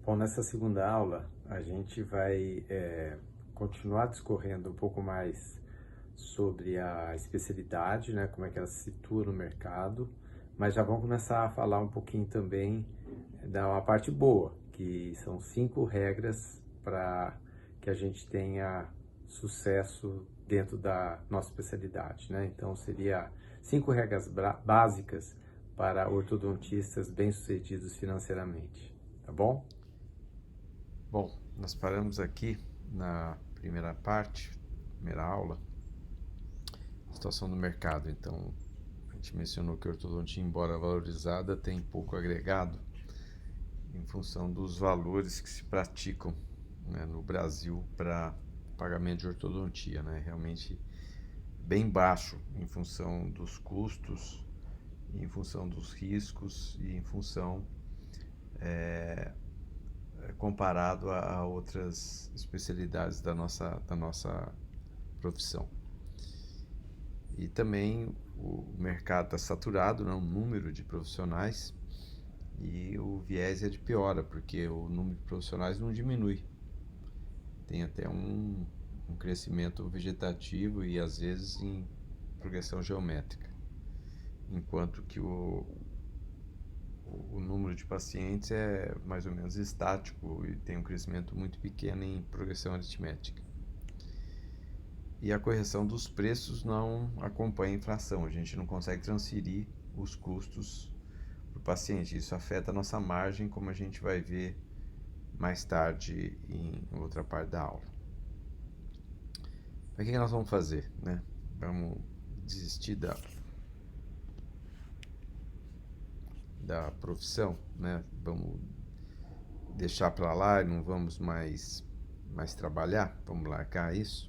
Bom, nessa segunda aula a gente vai continuar discorrendo um pouco mais sobre a especialidade, né, como é que ela se situa no mercado, mas já vamos começar a falar um pouquinho também da uma parte boa, que são 5 regras para que a gente tenha sucesso dentro da nossa especialidade, né? Então seria 5 regras básicas para ortodontistas bem-sucedidos financeiramente, tá bom? Bom, nós paramos aqui na primeira parte, primeira aula, situação do mercado. Então, a gente mencionou que a ortodontia, embora valorizada, tem pouco agregado em função dos valores que se praticam, né, no Brasil para pagamento de ortodontia, né? Realmente bem baixo em função dos custos, em função dos riscos e em função comparado a outras especialidades da nossa profissão. E também o mercado está saturado, né, um número de profissionais, e o viés é de piora, porque o número de profissionais não diminui. Tem até um crescimento vegetativo e às vezes em progressão geométrica, enquanto que o número de pacientes é mais ou menos estático e tem um crescimento muito pequeno em progressão aritmética. E a correção dos preços não acompanha a inflação, a gente não consegue transferir os custos para o paciente. Isso afeta a nossa margem, como a gente vai ver mais tarde em outra parte da aula. Mas o que nós vamos fazer, né? Vamos desistir da profissão, né? Vamos deixar para lá e não vamos mais trabalhar? Vamos largar isso?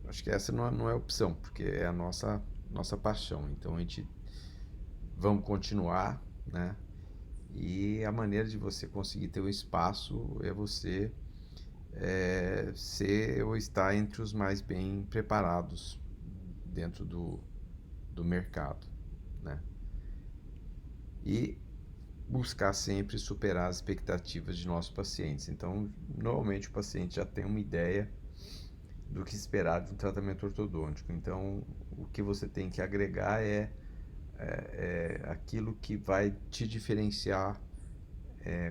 Acho que essa não é opção, porque é a nossa paixão. Então a gente vamos continuar, né? E a maneira de você conseguir ter um espaço é você ser ou estar entre os mais bem preparados dentro do mercado, né? E buscar sempre superar as expectativas de nossos pacientes. Então, normalmente o paciente já tem uma ideia do que esperar de um tratamento ortodôntico. Então, o que você tem que agregar é aquilo que vai te diferenciar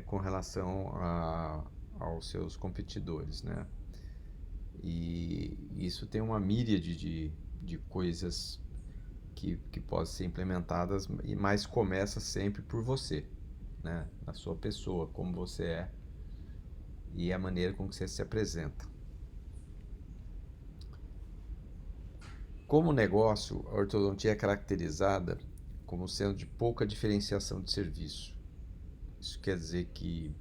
com relação aos seus competidores, né? E isso tem uma míriade de coisas que podem ser implementadas, mas começa sempre por você, né? Na sua pessoa, como você é e a maneira com que você se apresenta. Como negócio, a ortodontia é caracterizada como sendo de pouca diferenciação de serviço. Isso quer dizer que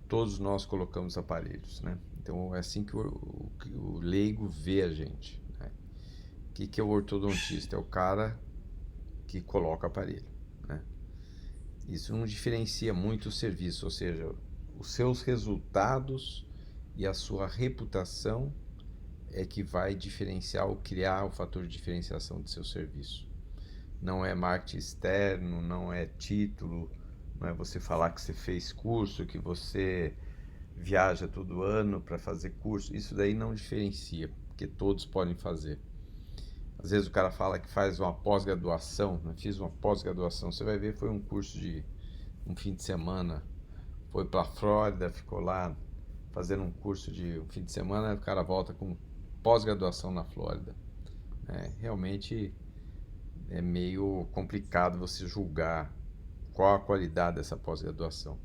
todos nós colocamos aparelhos, né? Então é assim que o leigo vê a gente, né? O que é o ortodontista? É o cara que coloca aparelho, né? Isso não diferencia muito o serviço, ou seja, os seus resultados e a sua reputação é que vai diferenciar ou criar o fator de diferenciação do seu serviço. Não é marketing externo, não é título, não é você falar que você fez curso, que você viaja todo ano para fazer curso. Isso daí não diferencia, porque todos podem fazer. Às vezes o cara fala que faz uma pós-graduação, né? Fiz uma pós-graduação, você vai ver, foi um curso de um fim de semana, foi para a Flórida, ficou lá fazendo um curso de um fim de semana, o cara volta com pós-graduação na Flórida. Realmente é meio complicado você julgar qual a qualidade dessa pós-graduação.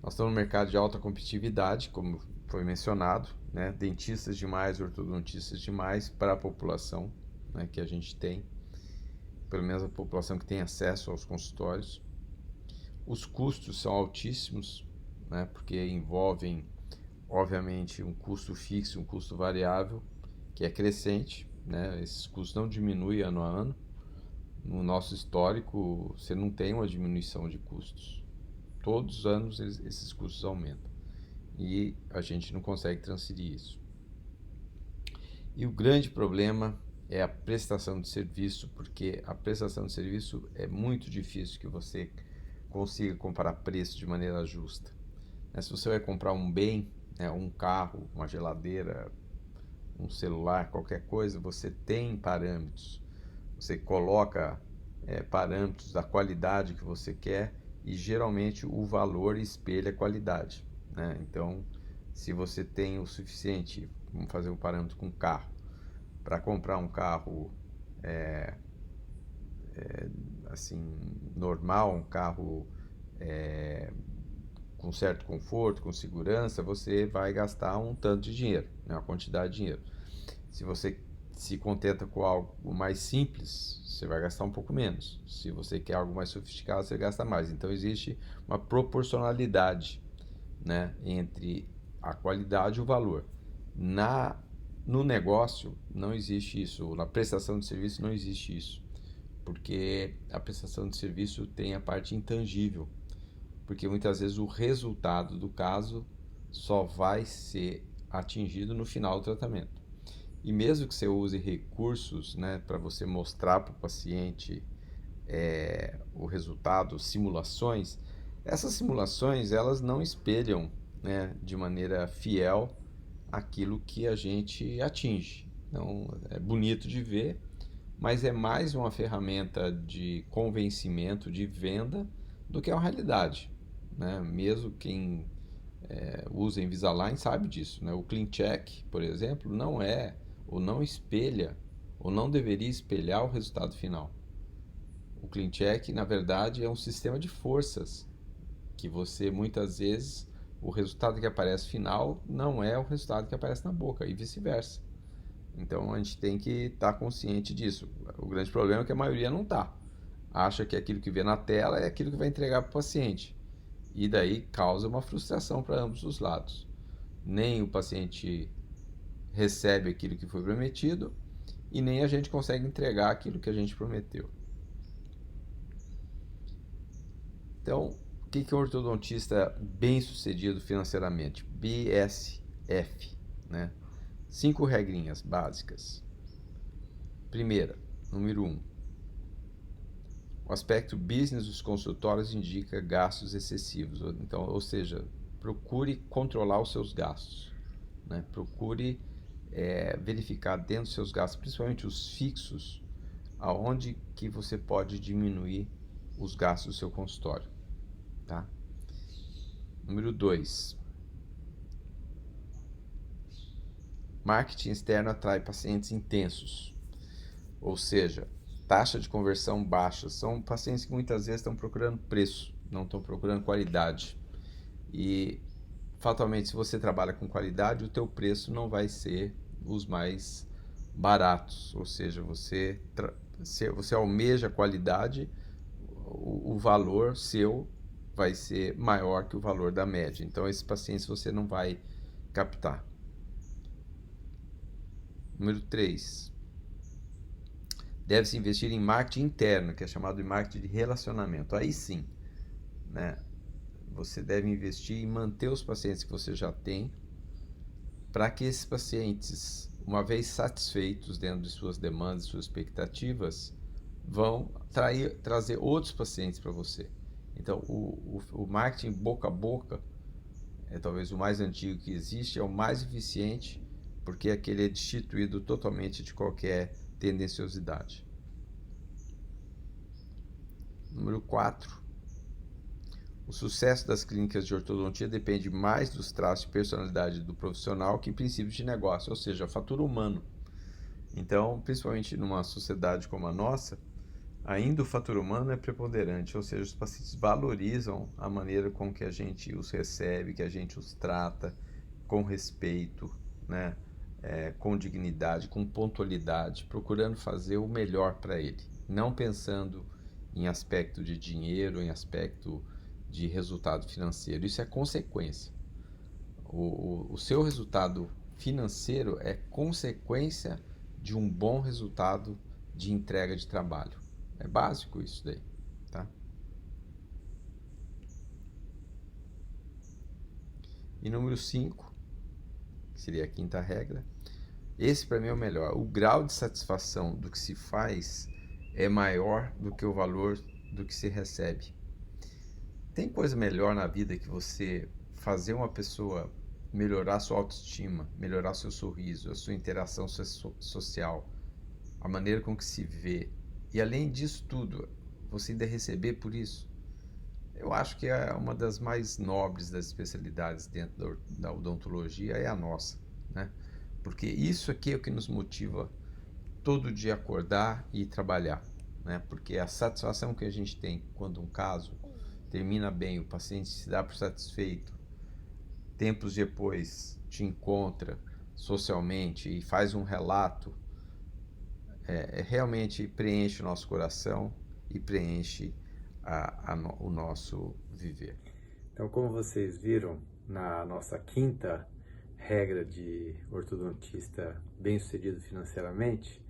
Nós estamos no mercado de alta competitividade, como foi mencionado, né? Dentistas demais, ortodontistas demais para a população, né, que a gente tem, pelo menos a população que tem acesso aos consultórios. Os custos são altíssimos, né, porque envolvem, obviamente, um custo fixo, um custo variável, que é crescente, né? Esses custos não diminuem ano a ano. No nosso histórico, você não tem uma diminuição de custos. Todos os anos esses custos aumentam e a gente não consegue transferir isso. E o grande problema é a prestação de serviço, porque a prestação de serviço é muito difícil que você consiga comparar preço de maneira justa. né? Se você vai comprar um bem, né, um carro, uma geladeira, um celular, qualquer coisa, você tem parâmetros. Você coloca parâmetros da qualidade que você quer e geralmente o valor espelha a qualidade, né? Então, se você tem o suficiente, vamos fazer um parâmetro com carro, para comprar um carro assim normal, um carro é, com certo conforto, com segurança, você vai gastar um tanto de dinheiro, né, uma quantidade de dinheiro. Se você se contenta com algo mais simples, você vai gastar um pouco menos. Se você quer algo mais sofisticado, você gasta mais. Então existe uma proporcionalidade, né, entre a qualidade e o valor. No negócio não existe isso, na prestação de serviço não existe isso, porque a prestação de serviço tem a parte intangível, porque muitas vezes o resultado do caso só vai ser atingido no final do tratamento. E mesmo que você use recursos, né, para você mostrar para o paciente o resultado, simulações, essas simulações elas não espelham, né, de maneira fiel aquilo que a gente atinge. Então é bonito de ver, mas é mais uma ferramenta de convencimento, de venda, do que uma realidade, né? Mesmo quem usa Invisalign sabe disso, né? O CleanCheck, por exemplo, não é ou não espelha ou não deveria espelhar o resultado final. O CleanCheck, na verdade, é um sistema de forças que você muitas vezes o resultado que aparece final não é o resultado que aparece na boca e vice-versa. Então a gente tem que estar consciente disso. O grande problema é que a maioria não está. Acha que aquilo que vê na tela é aquilo que vai entregar para o paciente. E daí causa uma frustração para ambos os lados. Nem o paciente recebe aquilo que foi prometido e nem a gente consegue entregar aquilo que a gente prometeu. Então, o que é um ortodontista bem sucedido financeiramente? BSF, né? 5 regrinhas básicas. Primeira, número 1. O aspecto business dos consultórios indica gastos excessivos. Então, ou seja, procure controlar os seus gastos, né? Procure verificar dentro dos seus gastos, principalmente os fixos, aonde que você pode diminuir os gastos do seu consultório, tá? Número 2. Marketing externo atrai pacientes intensos, ou seja, taxa de conversão baixa. São pacientes que muitas vezes estão procurando preço, não estão procurando qualidade. E fatalmente, se você trabalha com qualidade, o teu preço não vai ser os mais baratos, ou seja, você almeja qualidade, o valor seu vai ser maior que o valor da média. Então, esses pacientes você não vai captar. Número 3. Deve-se investir em marketing interno, que é chamado de marketing de relacionamento. Aí sim, né? Você deve investir em manter os pacientes que você já tem, para que esses pacientes, uma vez satisfeitos dentro de suas demandas, suas expectativas, vão trazer outros pacientes para você. Então, o marketing boca a boca é talvez o mais antigo que existe, é o mais eficiente, porque aquele é destituído totalmente de qualquer tendenciosidade. Número 4. O sucesso das clínicas de ortodontia depende mais dos traços de personalidade do profissional que em princípios de negócio, ou seja, fator humano. Então, principalmente numa sociedade como a nossa, ainda o fator humano é preponderante, ou seja, os pacientes valorizam a maneira com que a gente os recebe, que a gente os trata, com respeito, né? Com dignidade, com pontualidade, procurando fazer o melhor para ele, não pensando em aspecto de dinheiro, em aspecto de resultado financeiro. Isso é consequência. O seu resultado financeiro é consequência de um bom resultado de entrega de trabalho. É básico isso daí, tá? E número 5, que seria a quinta regra, esse para mim é o melhor. O grau de satisfação do que se faz é maior do que o valor do que se recebe. Tem coisa melhor na vida que você fazer uma pessoa melhorar sua autoestima, melhorar seu sorriso, a sua interação social, a maneira com que se vê, e além disso tudo, você ainda receber por isso, eu acho que é uma das mais nobres das especialidades dentro da odontologia, é a nossa, né? Porque isso aqui é o que nos motiva todo dia acordar e trabalhar, né? Porque a satisfação que a gente tem quando um caso termina bem, o paciente se dá por satisfeito, tempos depois te encontra socialmente e faz um relato, realmente preenche o nosso coração e preenche o nosso viver. Então, como vocês viram, na nossa quinta regra de ortodontista bem-sucedido financeiramente,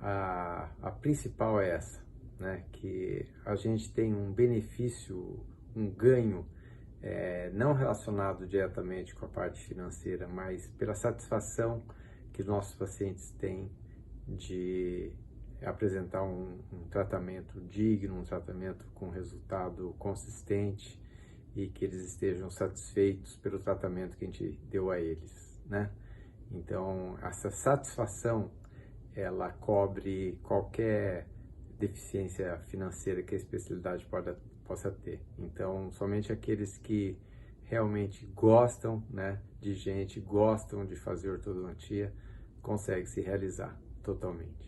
a principal é essa, né? Que a gente tem um benefício, um ganho, não relacionado diretamente com a parte financeira, mas pela satisfação que os nossos pacientes têm de apresentar um tratamento digno, um tratamento com resultado consistente e que eles estejam satisfeitos pelo tratamento que a gente deu a eles, né? Então, essa satisfação, ela cobre qualquer deficiência financeira que a especialidade possa ter. Então, somente aqueles que realmente gostam, né, de gente, gostam de fazer ortodontia, conseguem se realizar totalmente.